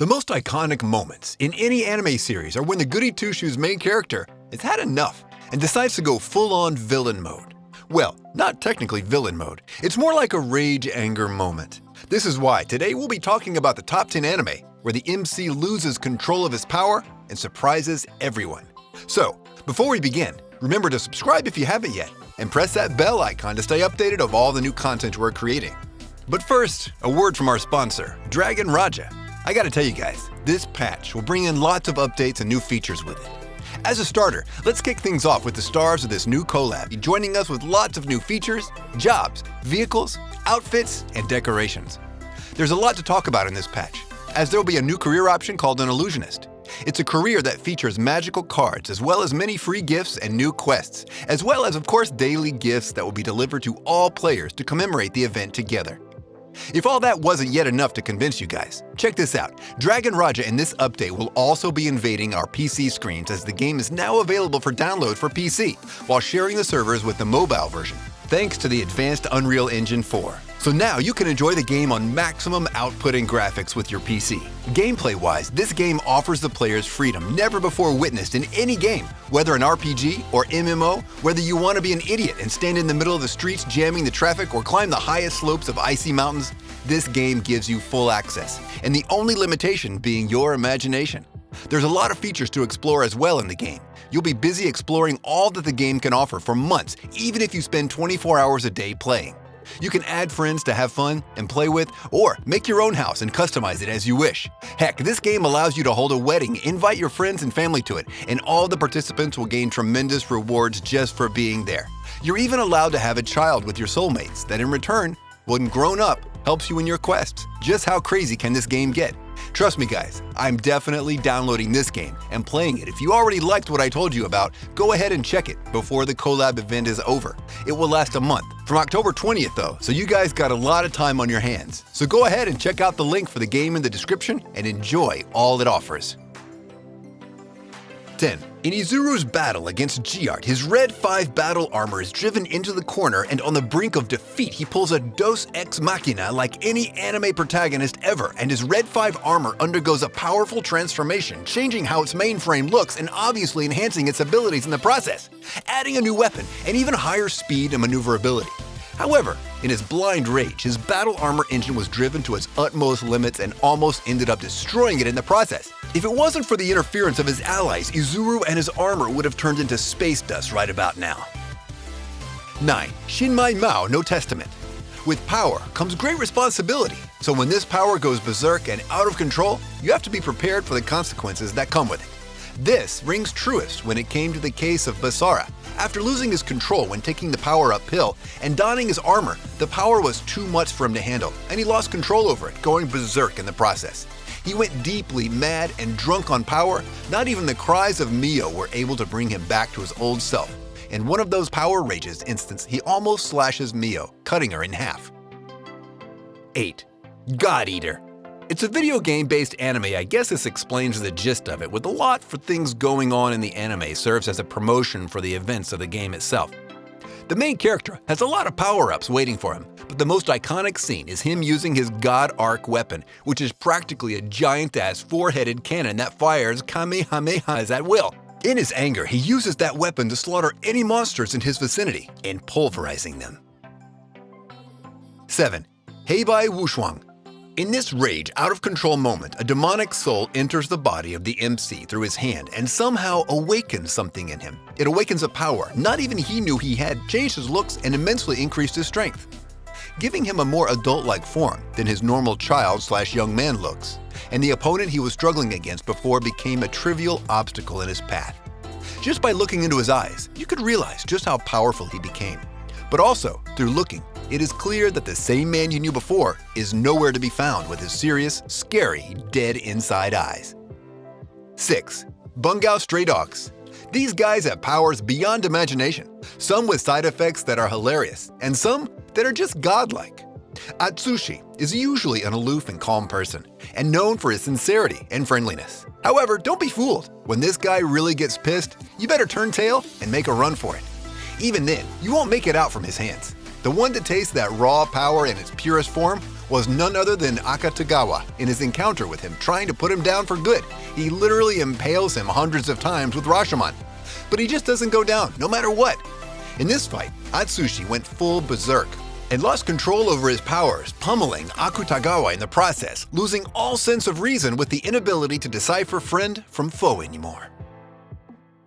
The most iconic moments in any anime series are when the goody two-shoes main character has had enough and decides to go full-on villain mode. Well, not technically villain mode, it's more like a rage-anger moment. This is why today we'll be talking about the top 10 anime where the MC loses control of his power and surprises everyone. So, before we begin, remember to subscribe if you haven't yet, and press that bell icon to stay updated of all the new content we're creating. But first, a word from our sponsor, 𝐜𝐴𝐺𝐻𝐸. I gotta tell you guys, this patch will bring in lots of updates and new features with it. As a starter, let's kick things off with the stars of this new collab, joining us with lots of new features, jobs, vehicles, outfits, and decorations. There's a lot to talk about in this patch, as there'll be a new career option called an illusionist. It's a career that features magical cards as well as many free gifts and new quests, as well as of course daily gifts that will be delivered to all players to commemorate the event together. If all that wasn't yet enough to convince you guys, check this out. 𝐜𝐴𝐺𝐻𝐸 in this update will also be invading our PC screens as the game is now available for download for PC, while sharing the servers with the mobile version, thanks to the advanced Unreal Engine 4. So now you can enjoy the game on maximum output and graphics with your PC. Gameplay-wise, this game offers the players freedom never before witnessed in any game, whether an RPG or MMO, whether you want to be an idiot and stand in the middle of the streets jamming the traffic or climb the highest slopes of icy mountains, this game gives you full access, and the only limitation being your imagination. There's a lot of features to explore as well in the game. You'll be busy exploring all that the game can offer for months, even if you spend 24 hours a day playing. You can add friends to have fun and play with, or make your own house and customize it as you wish. Heck, this game allows you to hold a wedding, invite your friends and family to it, and all the participants will gain tremendous rewards just for being there. You're even allowed to have a child with your soulmates that in return, when grown up, helps you in your quests. Just how crazy can this game get? Trust me guys, I'm definitely downloading this game and playing it. If you already liked what I told you about, go ahead and check it before the collab event is over. It will last a month, from October 20th though, so you guys got a lot of time on your hands. So go ahead and check out the link for the game in the description and enjoy all it offers. 10. In 𝐒𝐻𝐸𝐻𝐸's battle against 𝐠hiart, his red 5 battle armor is driven into the corner, and on the brink of defeat he pulls a Deus Ex Machina like any anime protagonist ever, and his red 5 armor undergoes a powerful transformation, changing how its mainframe looks and obviously enhancing its abilities in the process, adding a new weapon and even higher speed and maneuverability. However, in his blind rage, his battle armor engine was driven to its utmost limits and almost ended up destroying it in the process. If it wasn't for the interference of his allies, 𝐒𝐻𝐸𝐻 and his armor would have turned into space dust right about now. 9. Shinmai Mao no Testament. With power comes great responsibility, so when this power goes berserk and out of control, you have to be prepared for the consequences that come with it. This rings truest when it came to the case of Basara. After losing his control when taking the power uphill and donning his armor, the power was too much for him to handle, and he lost control over it, going berserk in the process. He went deeply mad and drunk on power. Not even the cries of Mio were able to bring him back to his old self. In one of those power rages instance, he almost slashes Mio, cutting her in half. 8. God Eater. It's a video game-based anime. I guess this explains the gist of it, with a lot for things going on in the anime serves as a promotion for the events of the game itself. The main character has a lot of power-ups waiting for him, but the most iconic scene is him using his God Arc weapon, which is practically a giant-ass 4-headed cannon that fires kamehamehas at will. In his anger, he uses that weapon to slaughter any monsters in his vicinity and pulverizing them. 7. Heibai Wuxuang. In this rage, out-of-control moment, a demonic soul enters the body of the MC through his hand and somehow awakens something in him. It awakens a power not even he knew he had, changed his looks, and immensely increased his strength, giving him a more adult-like form than his normal child/young man looks, and the opponent he was struggling against before became a trivial obstacle in his path. Just by looking into his eyes, you could realize just how powerful he became. But also, through looking, it is clear that the same man you knew before is nowhere to be found with his serious, scary, dead inside eyes. 6. Bunghao Stray Dogs. These guys have powers beyond imagination, some with side effects that are hilarious, and some that are just godlike. Atsushi is usually an aloof and calm person, and known for his sincerity and friendliness. However, don't be fooled. When this guy really gets pissed, you better turn tail and make a run for it. Even then, you won't make it out from his hands. The one that tastes that raw power in its purest form was none other than Akutagawa in his encounter with him trying to put him down for good. He literally impales him hundreds of times with Rashomon. But he just doesn't go down, no matter what. In this fight, Atsushi went full berserk and lost control over his powers, pummeling Akutagawa in the process, losing all sense of reason with the inability to decipher friend from foe anymore.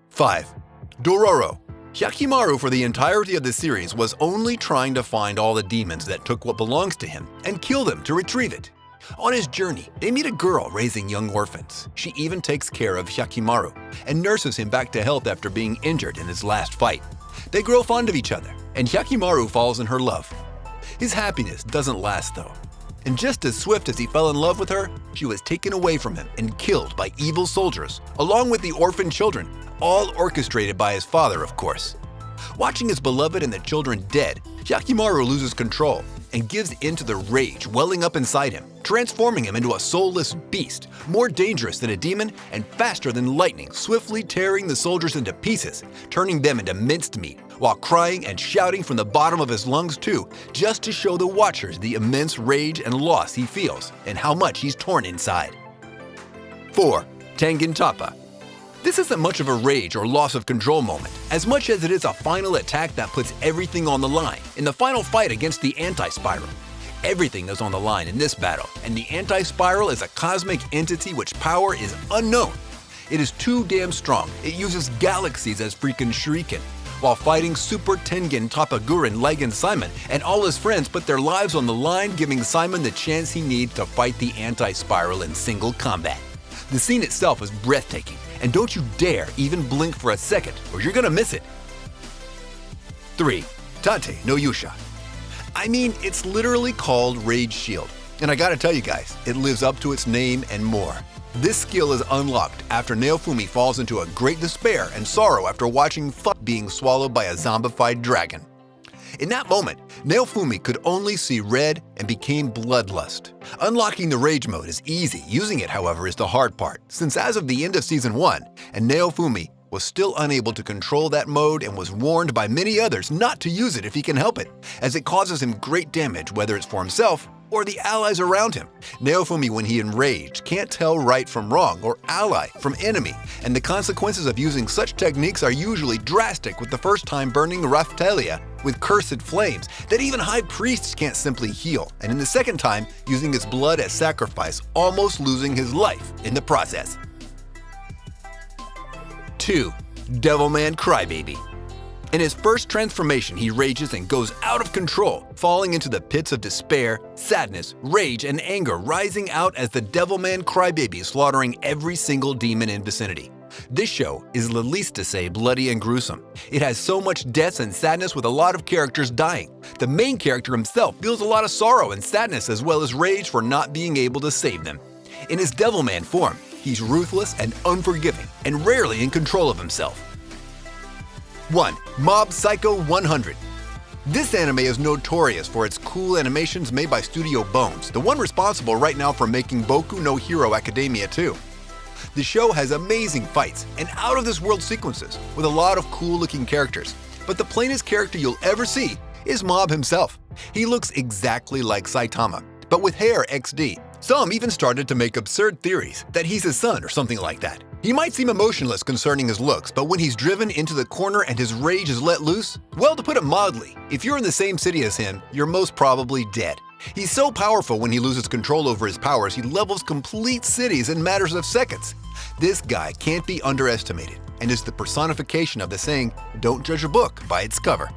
5. Dororo. Hyakkimaru for the entirety of the series was only trying to find all the demons that took what belongs to him and kill them to retrieve it. On his journey, they meet a girl raising young orphans. She even takes care of Hyakkimaru and nurses him back to health after being injured in his last fight. They grow fond of each other, and Hyakkimaru falls in her love. His happiness doesn't last though. And just as swift as he fell in love with her, she was taken away from him and killed by evil soldiers, along with the orphan children, all orchestrated by his father, of course. Watching his beloved and the children dead, Hyakkimaru loses control and gives in to the rage welling up inside him, transforming him into a soulless beast, more dangerous than a demon and faster than lightning, swiftly tearing the soldiers into pieces, turning them into minced meat, while crying and shouting from the bottom of his lungs too, just to show the watchers the immense rage and loss he feels and how much he's torn inside. 4. Tengen Toppa. This isn't much of a rage or loss of control moment, as much as it is a final attack that puts everything on the line in the final fight against the Anti-Spiral. Everything is on the line in this battle, and the Anti-Spiral is a cosmic entity which power is unknown. It is too damn strong, it uses galaxies as freaking shuriken. While fighting Super Tengen Toppa Gurren Lagann Simon and all his friends put their lives on the line, giving Simon the chance he needs to fight the Anti-Spiral in single combat. The scene itself is breathtaking, and don't you dare even blink for a second or you're gonna miss it. 3. Tate no Yusha. I mean, it's literally called Rage Shield, and I gotta tell you guys, it lives up to its name and more. This skill is unlocked after Naofumi falls into a great despair and sorrow after watching being swallowed by a zombified dragon. In that moment, Naofumi could only see red and became bloodlust. Unlocking the Rage mode is easy, using it, however, is the hard part, since as of the end of Season 1, and Naofumi was still unable to control that mode and was warned by many others not to use it if he can help it, as it causes him great damage whether it's for himself or the allies around him. Naofumi, when he enraged, can't tell right from wrong or ally from enemy, and the consequences of using such techniques are usually drastic, with the first time burning Raphtalia with cursed flames that even high priests can't simply heal, and in the second time using his blood as sacrifice, almost losing his life in the process. 2. Devilman Crybaby. In his first transformation, he rages and goes out of control, falling into the pits of despair, sadness, rage, and anger, rising out as the Devilman Crybaby, slaughtering every single demon in vicinity. This show is, the least to say, bloody and gruesome. It has so much deaths and sadness, with a lot of characters dying. The main character himself feels a lot of sorrow and sadness, as well as rage for not being able to save them. In his Devilman form, he's ruthless and unforgiving, and rarely in control of himself. 1. Mob Psycho 100. This anime is notorious for its cool animations made by Studio Bones, the one responsible right now for making Boku no Hero Academia 2. The show has amazing fights and out-of-this-world sequences with a lot of cool-looking characters, but the plainest character you'll ever see is Mob himself. He looks exactly like Saitama, but with hair XD. Some even started to make absurd theories that he's his son or something like that. He might seem emotionless concerning his looks, but when he's driven into the corner and his rage is let loose, well, to put it mildly, if you're in the same city as him, you're most probably dead. He's so powerful when he loses control over his powers, he levels complete cities in matters of seconds. This guy can't be underestimated and is the personification of the saying, "Don't judge a book by its cover."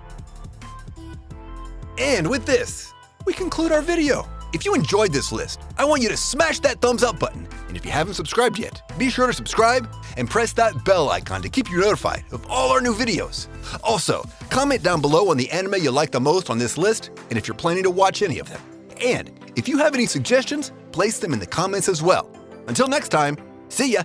And with this, we conclude our video. If you enjoyed this list, I want you to smash that thumbs up button. And if you haven't subscribed yet, be sure to subscribe and press that bell icon to keep you notified of all our new videos. Also, comment down below on the anime you like the most on this list, and if you're planning to watch any of them. And if you have any suggestions, place them in the comments as well. Until next time, see ya!